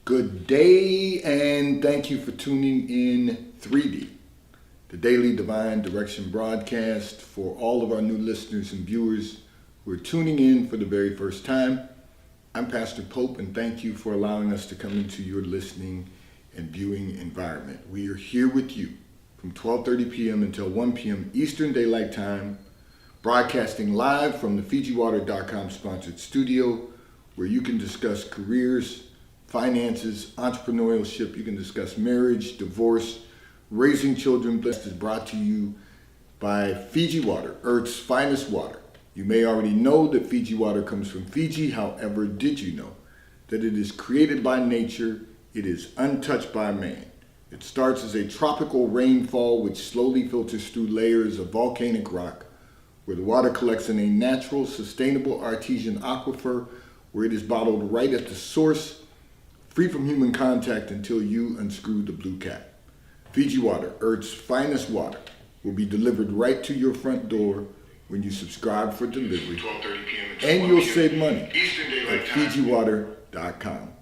Good day, and thank you for tuning in 3D, the Daily Divine Direction broadcast for all of our new listeners and viewers who are tuning in for the very first time. I'm Pastor Pope, and thank you for allowing us to come into your listening and viewing environment. We are here with you from 12:30 p.m. until 1 p.m. Eastern Daylight Time, broadcasting live from the FijiWater.com sponsored studio, where you can discuss careers, finances, entrepreneurship. You can discuss marriage, divorce, raising children. This is brought to you by Fiji Water, Earth's finest water. You may already know that Fiji water comes from Fiji. However, did you know that it is created by nature? It is untouched by man. It starts as a tropical rainfall which slowly filters through layers of volcanic rock, where the water collects in a natural, sustainable artesian aquifer, where it is bottled right at the source, free from human contact until you unscrew the blue cap. Fiji Water, Earth's finest water, will be delivered right to your front door when you subscribe for delivery, and you'll save money at FijiWater.com.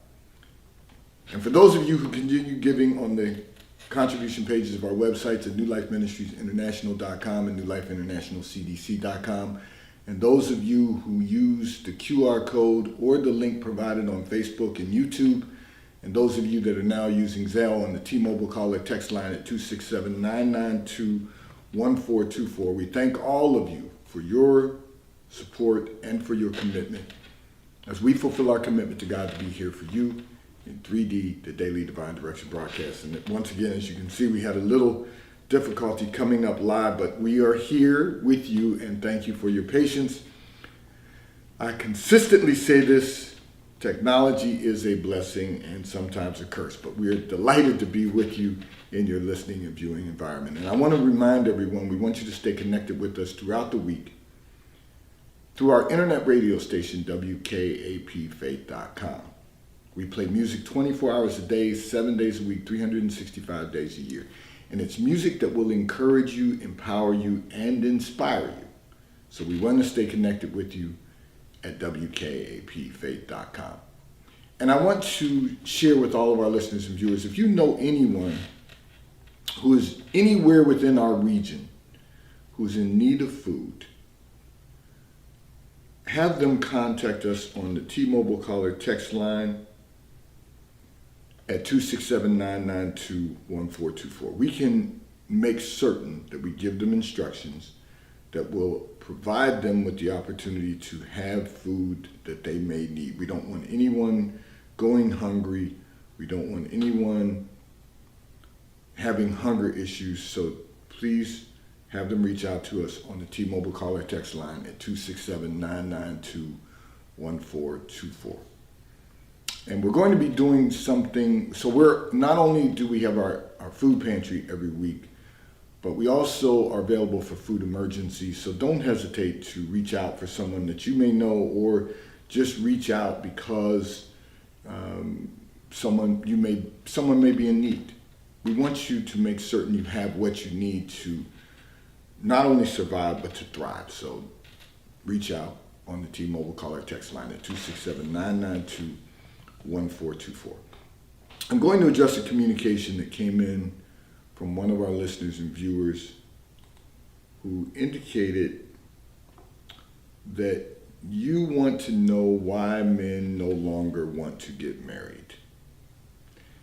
And for those of you who continue giving on the contribution pages of our websites at NewLifeMinistriesInternational.com and NewLifeInternationalCDC.com, and those of you who use the QR code or the link provided on Facebook and YouTube, and those of you that are now using Zelle on the T-Mobile caller text line at 267-992-1424, we thank all of you for your support and for your commitment as we fulfill our commitment to God to be here for you in 3D, the Daily Divine Direction broadcast. And once again, as you can see, we had a little difficulty coming up live, but we are here with you, and thank you for your patience. I consistently say this: technology is a blessing and sometimes a curse, but we are delighted to be with you in your listening and viewing environment. And I want to remind everyone, we want you to stay connected with us throughout the week through our internet radio station, WKAPFaith.com. We play music 24 hours a day, 7 days a week, 365 days a year. And it's music that will encourage you, empower you, and inspire you. So we want to stay connected with you at WKAPFaith.com. And I want to share with all of our listeners and viewers, if you know anyone who is anywhere within our region who's in need of food, have them contact us on the T-Mobile caller text line at 267-992-1424. We can make certain that we give them instructions that will provide them with the opportunity to have food that they may need. We don't want anyone going hungry. We don't want anyone having hunger issues. So please have them reach out to us on the T-Mobile caller text line at 267-992-1424. And we're going to be doing something. So we're not only do we have our food pantry every week, but we also are available for food emergencies. So don't hesitate to reach out for someone that you may know, or just reach out because someone may be in need. We want you to make certain you have what you need to not only survive, but to thrive. So reach out on the T-Mobile caller text line at 267-992-1424. I'm going to address a communication that came in from one of our listeners and viewers who indicated that you want to know why men no longer want to get married.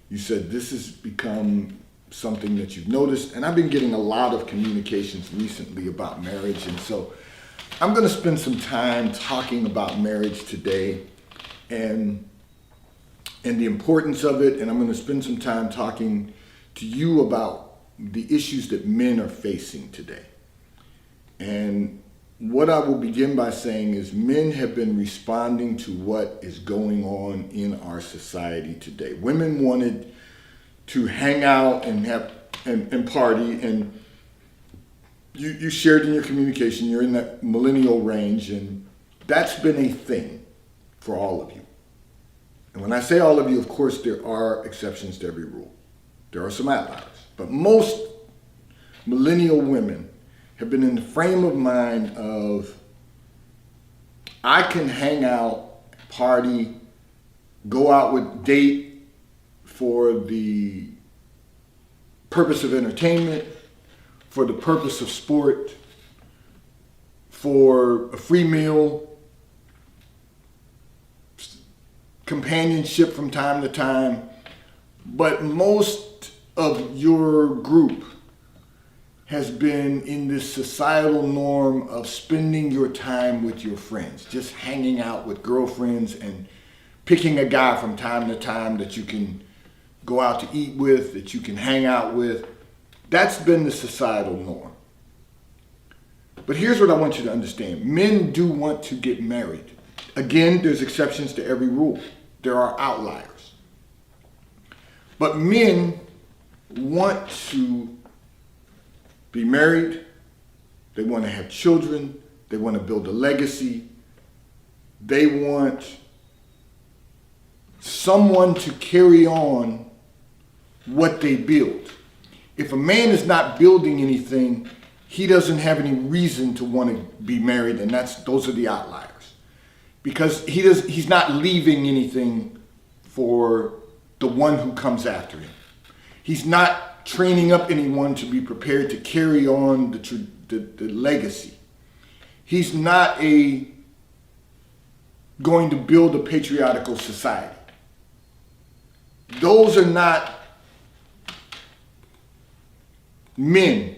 You said this has become something that you've noticed, and I've been getting a lot of communications recently about marriage, and so I'm going to spend some time talking about marriage today and the importance of it, and I'm going to spend some time talking to you about the issues that men are facing today. And what I will begin by saying is men have been responding to what is going on in our society today. Women wanted to hang out and have and party, and you shared in your communication, you're in that millennial range, and that's been a thing for all of you. And when I say all of you, of course, there are exceptions to every rule. There are some outliers. But most millennial women have been in the frame of mind of, I can hang out, party, go out with date, for the purpose of entertainment, for the purpose of sport, for a free meal, companionship from time to time. But most of your group has been in this societal norm of spending your time with your friends, just hanging out with girlfriends and picking a guy from time to time that you can go out to eat with, that you can hang out with. That's been the societal norm. But here's what I want you to understand. Men do want to get married. Again, there's exceptions to every rule. There are outliers. But men want to be married. They want to have children. They want to build a legacy. They want someone to carry on what they build. If a man is not building anything, he doesn't have any reason to want to be married, and those are the outliers. Because he's not leaving anything for the one who comes after him. He's not training up anyone to be prepared to carry on the legacy. He's not going to build a patriarchal society. Those are not men.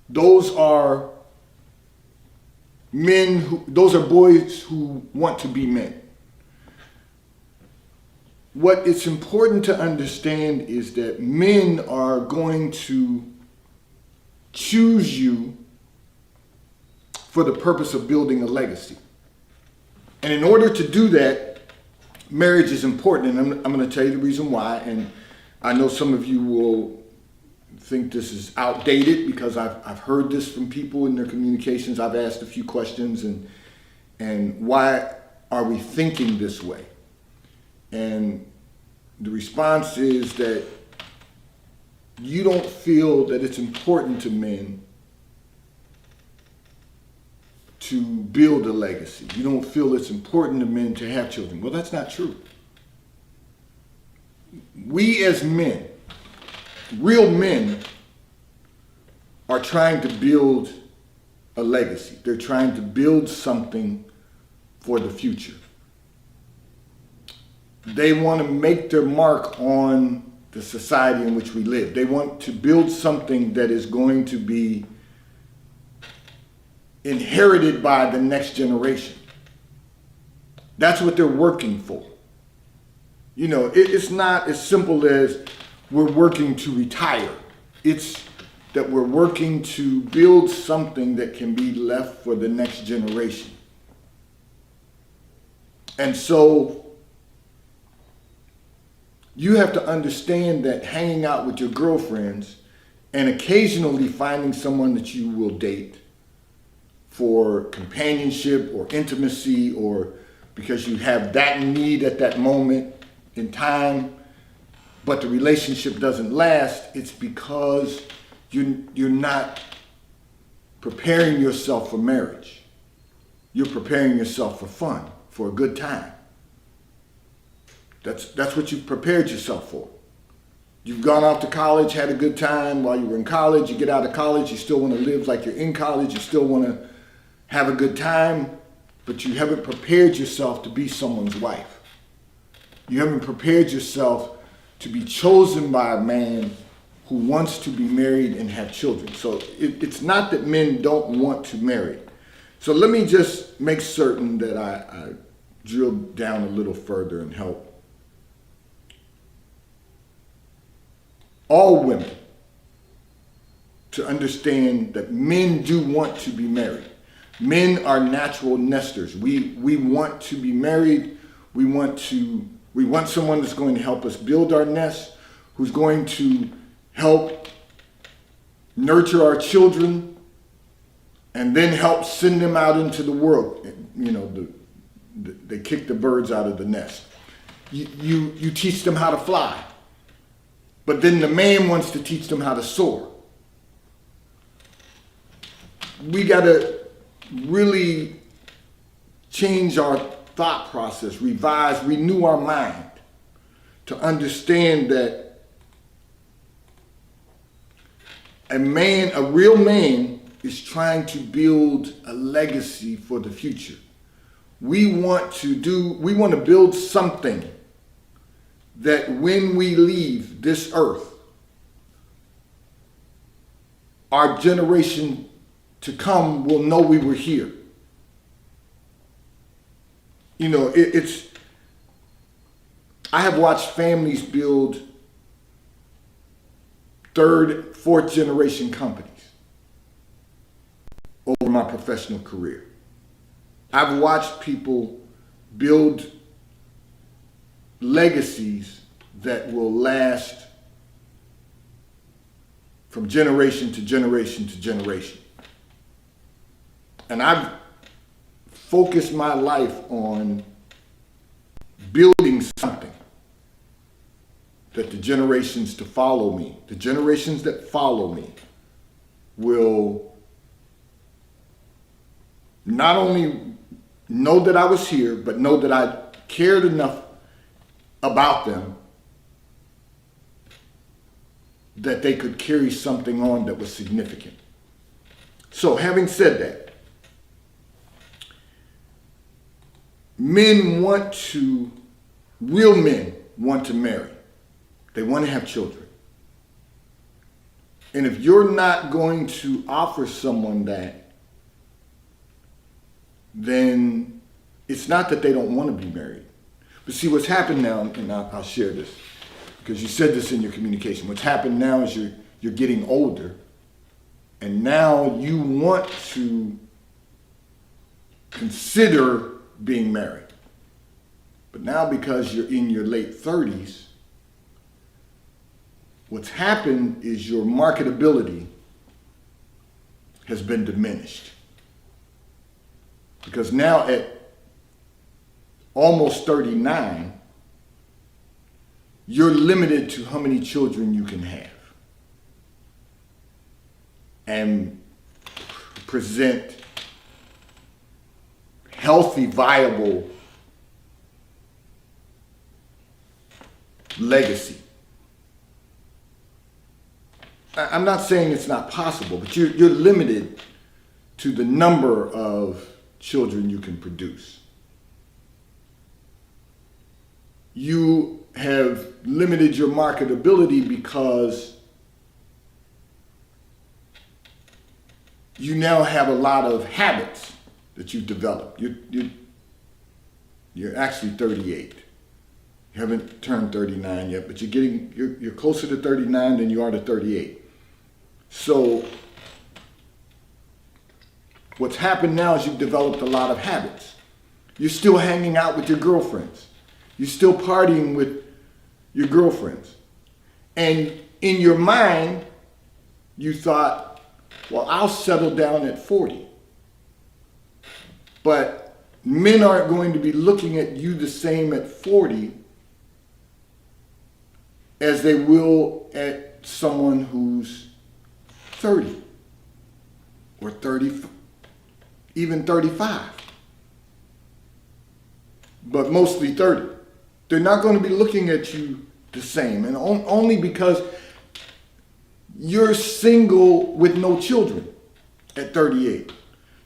Those are those are boys who want to be men. What it's important to understand is that men are going to choose you for the purpose of building a legacy. And in order to do that, marriage is important. And I'm going to tell you the reason why. And I know some of you will think this is outdated because I've heard this from people in their communications. I've asked a few questions and why are we thinking this way? And the response is that you don't feel that it's important to men to build a legacy. You don't feel it's important to men to have children. Well, that's not true. We as men, real men, are trying to build a legacy. They're trying to build something for the future. They want to make their mark on the society in which we live. They want to build something that is going to be inherited by the next generation. That's what they're working for. You know, it's not as simple as we're working to retire. It's that we're working to build something that can be left for the next generation. And so you have to understand that hanging out with your girlfriends and occasionally finding someone that you will date for companionship or intimacy or because you have that need at that moment in time, but the relationship doesn't last, it's because you're not preparing yourself for marriage. You're preparing yourself for fun, for a good time. That's what you've prepared yourself for. You've gone off to college, had a good time while you were in college. You get out of college, you still want to live like you're in college. You still want to have a good time, but you haven't prepared yourself to be someone's wife. You haven't prepared yourself to be chosen by a man who wants to be married and have children. So it's not that men don't want to marry. So let me just make certain that I drill down a little further and help all women to understand that men do want to be married. Men are natural nesters. We want to be married. We want someone that's going to help us build our nest, who's going to help nurture our children, and then help send them out into the world. You know, they kick the birds out of the nest. You teach them how to fly, but then the man wants to teach them how to soar. We got to really change our thought process, revise, renew our mind to understand that a real man is trying to build a legacy for the future. We want to build something that when we leave this earth, our generation to come will know we were here. You know, I have watched families build third, fourth generation companies over my professional career. I've watched people build legacies that will last from generation to generation to generation. And I've focused my life on building something that the generations to follow me, the generations that follow me, will not only know that I was here, but know that I cared enough about them that they could carry something on that was significant. So having said that, real men want to marry. They want to have children. And if you're not going to offer someone that, then it's not that they don't want to be married. But see, what's happened now, and I'll share this, because you said this in your communication. What's happened now is you're getting older, and now you want to consider being married. But now because you're in your late 30s, what's happened is your marketability has been diminished. Because now at almost 39, you're limited to how many children you can have and present healthy, viable legacy. I'm not saying it's not possible, but you're limited to the number of children you can produce. You have limited your marketability because you now have a lot of habits that you've developed. You're actually 38. You haven't turned 39 yet, but you're closer to 39 than you are to 38. So what's happened now is you've developed a lot of habits. You're still hanging out with your girlfriends. You're still partying with your girlfriends. And in your mind, you thought, well, I'll settle down at 40. But men aren't going to be looking at you the same at 40 as they will at someone who's 30 or 30, even 35, but mostly 30. They're not going to be looking at you the same, and only because you're single with no children at 38.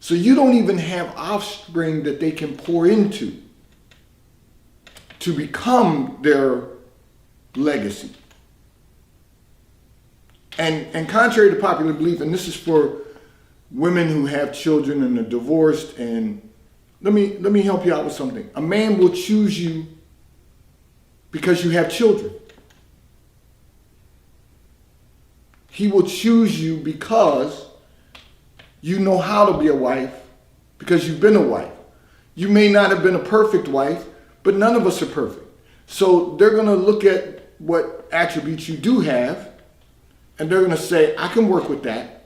So you don't even have offspring that they can pour into to become their legacy. And contrary to popular belief, and this is for women who have children and are divorced, and let me help you out with something. A man will choose you because you have children. He will choose you because you know how to be a wife, because you've been a wife. You may not have been a perfect wife, but none of us are perfect. So they're going to look at what attributes you do have, and they're going to say, I can work with that.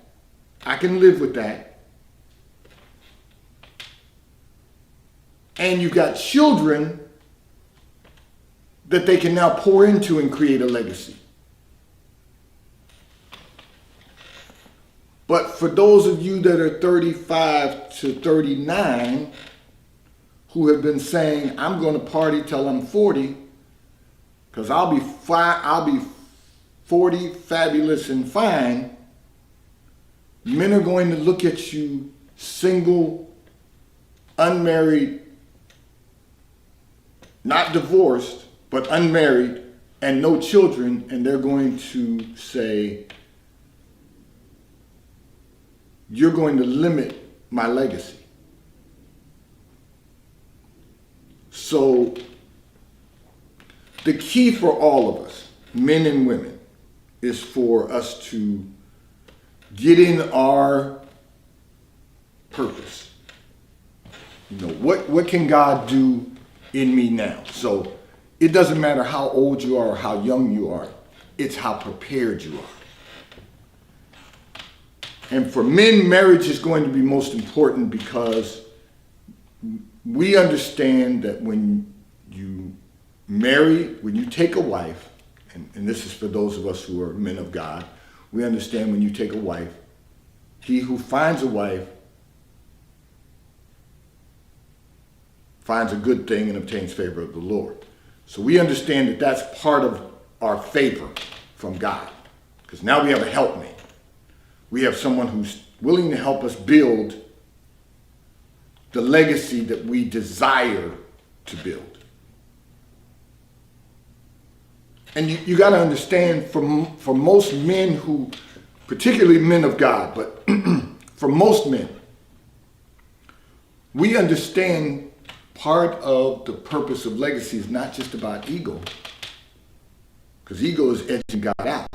I can live with that. And you've got children that they can now pour into and create a legacy. But for those of you that are 35 to 39 who have been saying, I'm going to party till I'm 40, because I'll be 40, fabulous and fine. Men are going to look at you single, unmarried, not divorced, but unmarried, and no children, and they're going to say, you're going to limit my legacy. So the key for all of us, men and women, is for us to get in our purpose. You know, what can God do in me now? So it doesn't matter how old you are or how young you are. It's how prepared you are. And for men, marriage is going to be most important because we understand that when you marry, when you take a wife, and this is for those of us who are men of God, we understand when you take a wife, he who finds a wife finds a good thing and obtains favor of the Lord. So we understand that that's part of our favor from God, because now we have a helpmate. We have someone who's willing to help us build the legacy that we desire to build. And you got to understand, for most men who, particularly men of God, but for most men, we understand part of the purpose of legacy is not just about ego, because ego is edging God out.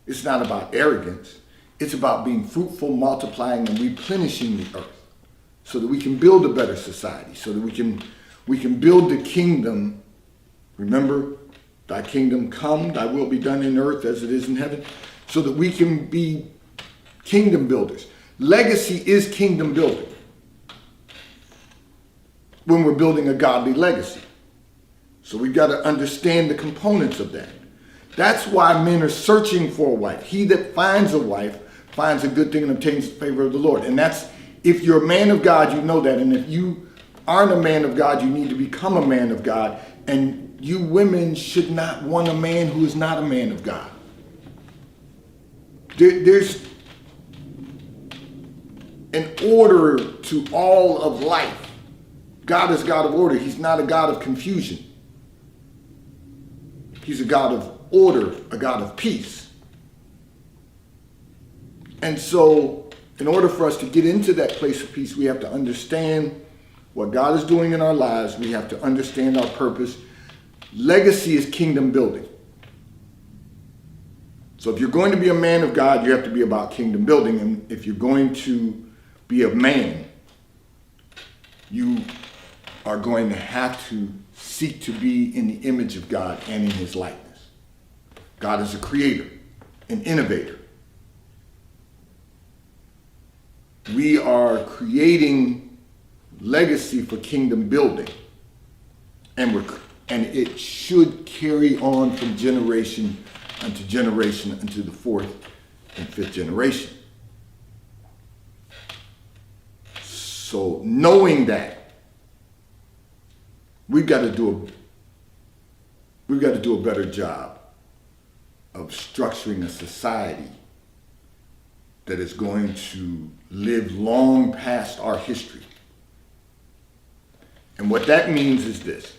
It's not about arrogance. It's about being fruitful, multiplying, and replenishing the earth so that we can build a better society, so that we can build the kingdom. Remember, thy kingdom come, thy will be done in earth as it is in heaven, so that we can be kingdom builders. Legacy is kingdom building when we're building a godly legacy. So we've got to understand the components of that. That's why men are searching for a wife. He that finds a wife finds a good thing and obtains the favor of the Lord. And that's, if you're a man of God, you know that. And if you aren't a man of God, you need to become a man of God. And you women should not want a man who is not a man of God. There's an order to all of life. God is God of order. He's not a God of confusion. He's a God of order, a God of peace. And so, in order for us to get into that place of peace, we have to understand what God is doing in our lives. We have to understand our purpose. Legacy is kingdom building. So if you're going to be a man of God, you have to be about kingdom building. And if you're going to be a man, you are going to have to seek to be in the image of God and in his likeness. God is a creator, an innovator. We are creating legacy for kingdom building, and it should carry on from generation unto generation unto the fourth and fifth generation. So knowing that, we've got to do a better job of structuring a society that is going to live long past our history. And what that means is this: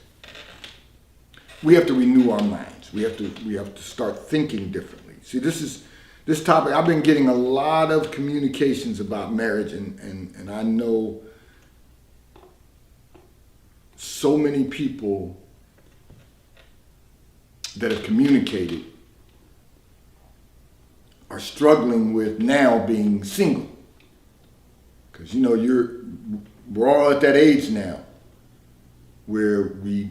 we have to renew our minds. We have to start thinking differently. See, this topic, I've been getting a lot of communications about marriage, and I know so many people that have communicated are struggling with now being single. Because, you know, we're all at that age now where we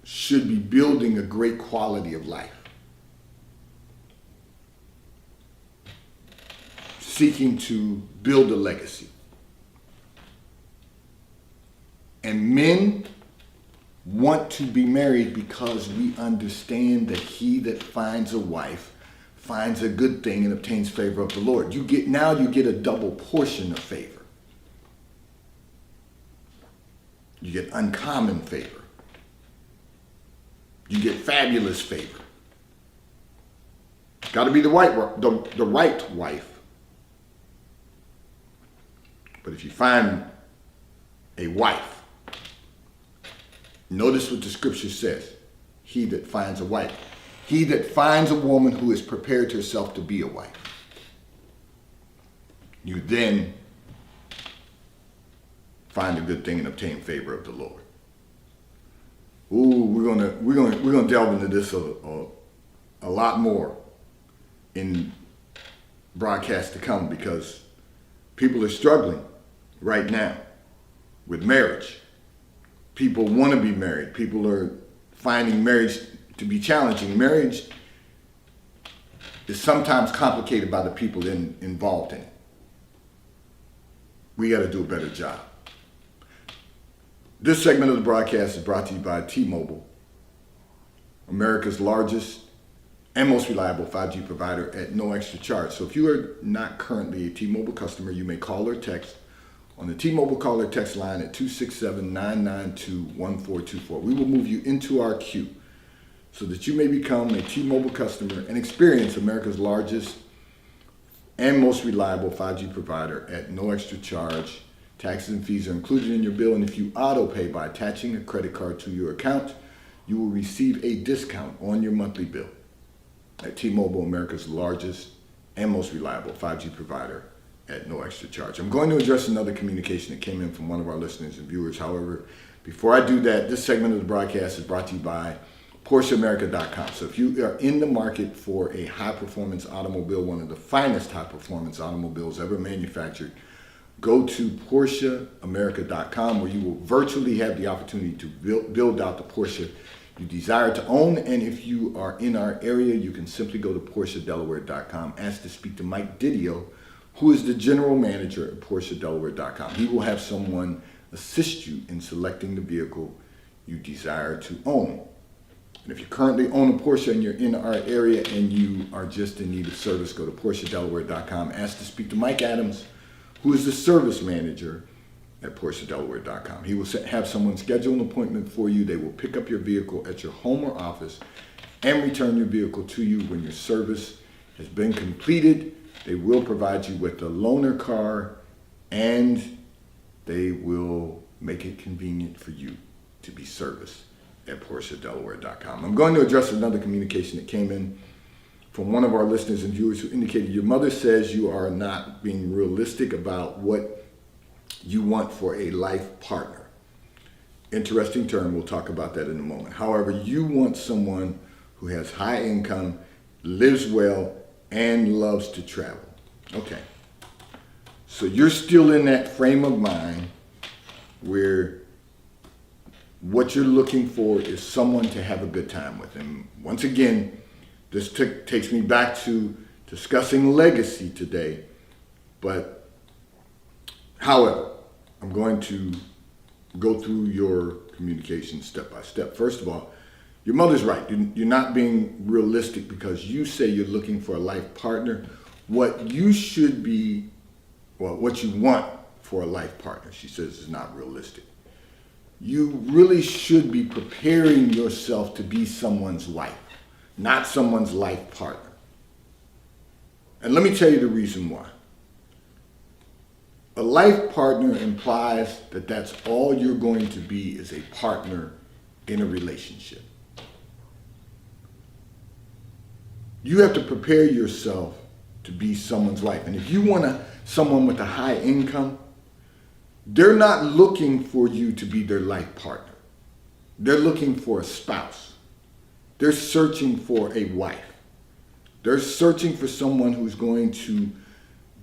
should be building a great quality of life. Seeking to build a legacy. And men want to be married because we understand that he that finds a wife finds a good thing and obtains favor of the Lord. You get a double portion of favor. You get uncommon favor. you get fabulous favor. Got to be the right wife. But if you find a wife, notice what the scripture says. He that finds a wife. He that finds a woman who has prepared herself to be a wife. You then find a good thing and obtain favor of the Lord. Ooh, we're gonna delve into this a lot more in broadcasts to come, because people are struggling right now with marriage. People want to be married. People are finding marriage to be challenging. Marriage is sometimes complicated by the people involved in it. We got to do a better job. This segment of the broadcast is brought to you by T-Mobile, America's largest and most reliable 5G provider at no extra charge. So if you are not currently a T-Mobile customer, you may call or text on the T-Mobile call or text line at 267-992-1424. We will move you into our queue so that you may become a T-Mobile customer and experience America's largest and most reliable 5G provider at no extra charge. Taxes and fees are included in your bill, and if you auto pay by attaching a credit card to your account, you will receive a discount on your monthly bill. At T-Mobile, America's largest and most reliable 5G provider at no extra charge. I'm going to address another communication that came in from one of our listeners and viewers. However, before I do that, this segment of the broadcast is brought to you by PorscheAmerica.com. So if you are in the market for a high-performance automobile, one of the finest high-performance automobiles ever manufactured, go to PorscheAmerica.com, where you will virtually have the opportunity to build out the Porsche you desire to own. And if you are in our area, you can simply go to PorscheDelaware.com, ask to speak to Mike Didio, who is the general manager at PorscheDelaware.com. He will have someone assist you in selecting the vehicle you desire to own. And if you currently own a Porsche and you're in our area and you are just in need of service, go to PorscheDelaware.com, ask to speak to Mike Adams, who is the service manager at PorscheDelaware.com. He will have someone schedule an appointment for you. They will pick up your vehicle at your home or office and return your vehicle to you when your service has been completed. They will provide you with a loaner car, and they will make it convenient for you to be serviced at PorscheDelaware.com. I'm going to address another communication that came in from one of our listeners and viewers who indicated your mother says you are not being realistic about what you want for a life partner. Interesting term, we'll talk about that in a moment. However, you want someone who has high income, lives well, and loves to travel. Okay. So you're still in that frame of mind where what you're looking for is someone to have a good time with. And once again, this takes me back to discussing legacy today. But, however, I'm going to go through your communication step by step. First of all, your mother's right. You're not being realistic because you say you're looking for a life partner. What you should be, well, what you want for a life partner, she says, is not realistic. You really should be preparing yourself to be someone's wife, not someone's life partner. And let me tell you the reason why. A life partner implies that that's all you're going to be, is a partner in a relationship. You have to prepare yourself to be someone's wife. And if you want someone with a high income, they're not looking for you to be their life partner. They're looking for a spouse. They're searching for a wife. They're searching for someone who's going to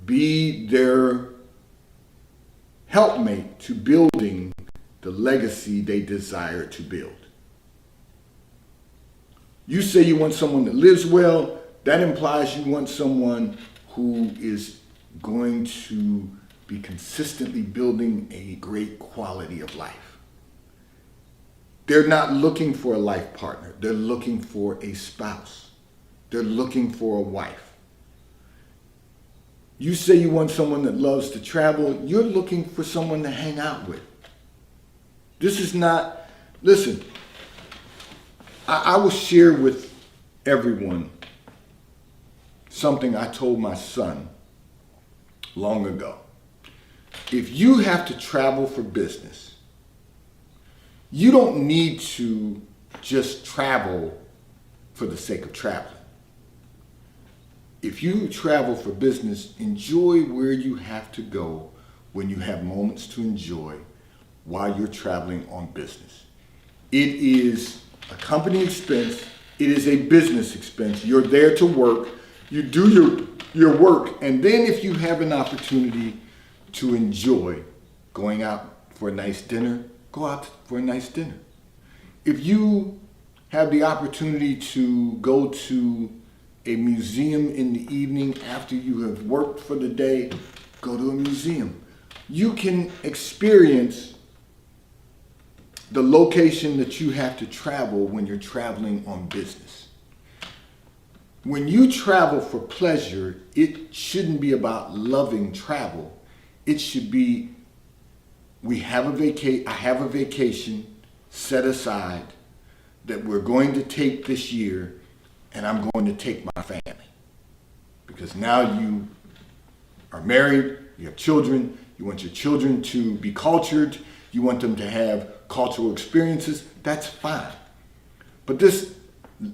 be their helpmate to building the legacy they desire to build. You say you want someone that lives well. That implies you want someone who is going to be consistently building a great quality of life. They're not looking for a life partner. They're looking for a spouse. They're looking for a wife. You say you want someone that loves to travel. You're looking for someone to hang out with. This is not, listen, I will share with everyone something I told my son long ago. If you have to travel for business, you don't need to just travel for the sake of traveling. If you travel for business, enjoy where you have to go when you have moments to enjoy while you're traveling on business. It is a company expense. It is a business expense. You're there to work. You do your work. And then if you have an opportunity to enjoy going out for a nice dinner, go out for a nice dinner. If you have the opportunity to go to a museum in the evening after you have worked for the day, go to a museum. You can experience the location that you have to travel when you're traveling on business. When you travel for pleasure, it shouldn't be about loving travel. It should be, I have a vacation set aside that we're going to take this year, and I'm going to take my family. Because now you are married, you have children, you want your children to be cultured, you want them to have cultural experiences, that's fine. But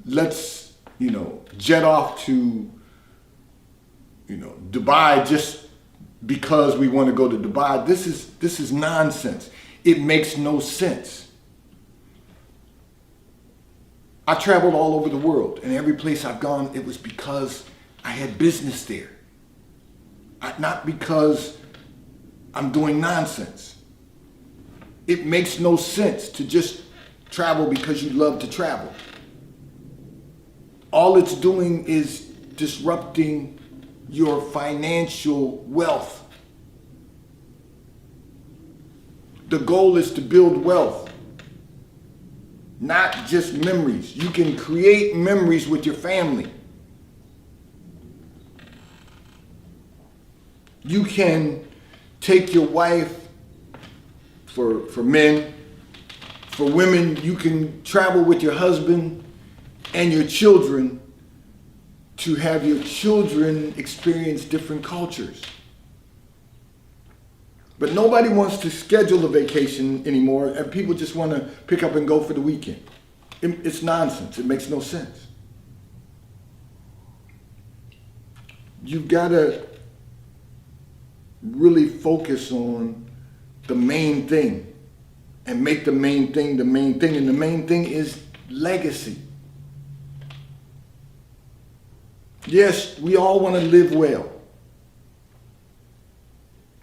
let's, jet off to, Dubai just because we want to go to Dubai. This is nonsense. It makes no sense. I traveled all over the world, and every place I've gone, it was because I had business there. Not because I'm doing nonsense. It makes no sense to just travel because you love to travel. All it's doing is disrupting your financial wealth. The goal is to build wealth, not just memories. You can create memories with your family. You can take your wife, for men, for women, you can travel with your husband and your children to have your children experience different cultures. But nobody wants to schedule a vacation anymore, and people just want to pick up and go for the weekend. It's nonsense. It makes no sense. You've got to really focus on the main thing and make the main thing the main thing. And the main thing is legacy. Yes, we all want to live well.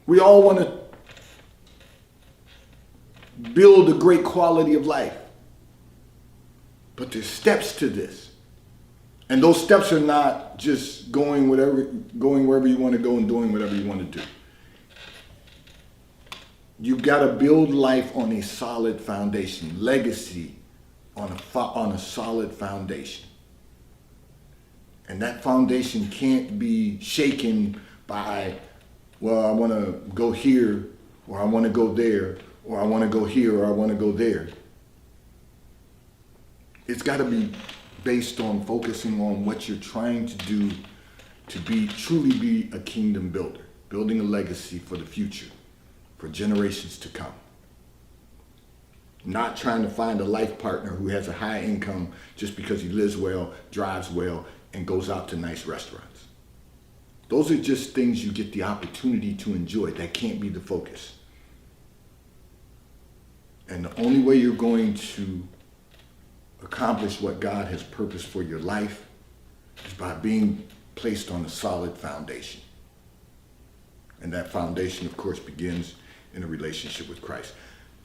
We all want to build a great quality of life. But there's steps to this. And those steps are not just going wherever you want to go and doing whatever you want to do. You've got to build life on a solid foundation, legacy on a solid foundation. And that foundation can't be shaken by, well, I want to go here, or I want to go there, or I want to go here, or I want to go there. It's got to be based on focusing on what you're trying to do to truly be a kingdom builder, building a legacy for the future, for generations to come. Not trying to find a life partner who has a high income just because he lives well, drives well, and goes out to nice restaurants. Those are just things you get the opportunity to enjoy. That can't be the focus. And the only way you're going to accomplish what God has purposed for your life is by being placed on a solid foundation. And that foundation, of course, begins in a relationship with Christ.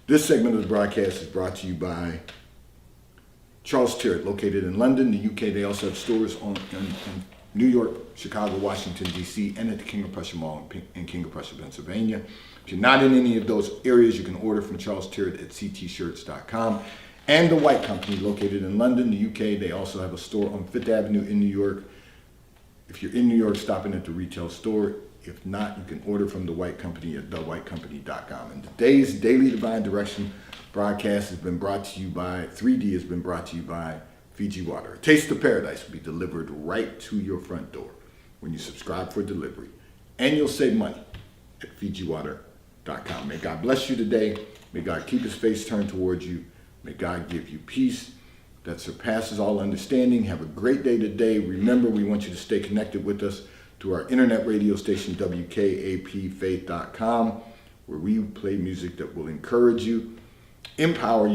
This segment of the broadcast is brought to you by Charles Tyrwhitt, located in London, the UK. They also have stores in New York, Chicago, Washington, D.C., and at the King of Prussia Mall in King of Prussia, Pennsylvania. If you're not in any of those areas, you can order from Charles Tyrwhitt at ctshirts.com. And the White Company, located in London, the UK. They also have a store on Fifth Avenue in New York. If you're in New York, stop in at the retail store. If not, you can order from the White Company at thewhitecompany.com. And today's Daily Divine Direction broadcast has been brought to you by 3D, has been brought to you by Fiji Water. A taste of paradise will be delivered right to your front door when you subscribe for delivery. And you'll save money at FijiWater.com. May God bless you today. May God keep his face turned towards you. May God give you peace that surpasses all understanding. Have a great day today. Remember, we want you to stay connected with us to our internet radio station, WKAPFaith.com, where we play music that will encourage you, empower you,